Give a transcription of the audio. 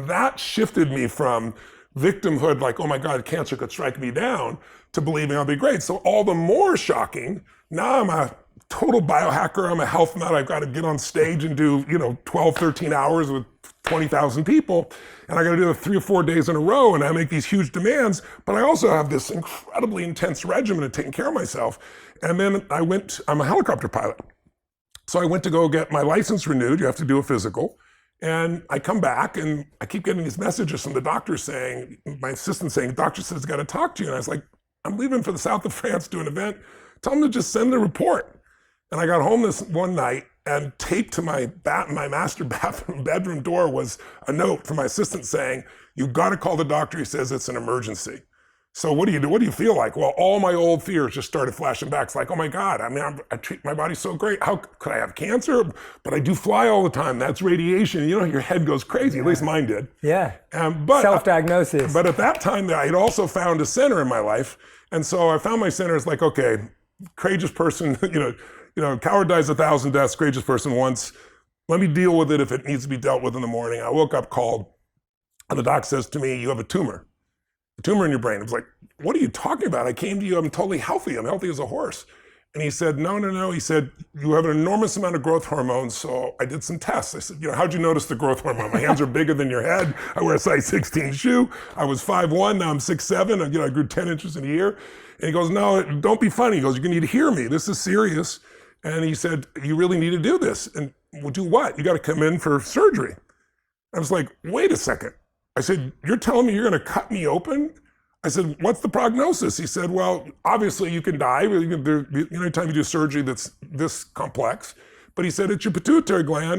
that shifted me from victimhood, like, oh my God, cancer could strike me down, to believing I'll be great. So all the more shocking, now I'm a total biohacker, I'm a health nut, I've got to get on stage and do 12, 13 hours with 20,000 people, and I got to do it 3 or 4 days in a row, and I make these huge demands, but I also have this incredibly intense regimen of taking care of myself. And then I'm a helicopter pilot. So I went to go get my license renewed. You have to do a physical. And I come back and I keep getting these messages from the doctor saying, my assistant saying, doctor says, got to talk to you. And I was like, I'm leaving for the south of France to an event. Tell them to just send a report. And I got home this one night, and taped to my master bathroom bedroom door was a note from my assistant saying, you got to call the doctor. He says it's an emergency. So what do you do? What do you feel like? Well, all my old fears just started flashing back. It's like, oh my God, I mean, I treat my body so great. How could I have cancer? But I do fly all the time. That's radiation. Your head goes crazy. At least mine did. Yeah. But self-diagnosis. But at that time, I had also found a center in my life. And so I found my center. It's like, okay, courageous person, coward dies 1,000 deaths, courageous person once. Let me deal with it if it needs to be dealt with in the morning. I woke up, called, and the doc says to me, you have a tumor in your brain. I was like, what are you talking about? I came to you, I'm totally healthy. I'm healthy as a horse. And he said, no. He said, you have an enormous amount of growth hormones. So I did some tests. I said, how'd you notice the growth hormone? My hands are bigger than your head. I wear a size 16 shoe. I was 5'1", now I'm 6'7". I grew 10 inches in a year. And he goes, no, don't be funny. He goes, you're gonna need to hear me. This is serious. And he said, you really need to do this. And we'll do what? You got to come in for surgery. I was like, wait a second. I said, you're telling me you're gonna cut me open? I said, what's the prognosis? He said, well, obviously you can die. Anytime you do surgery that's this complex. But he said, it's your pituitary gland.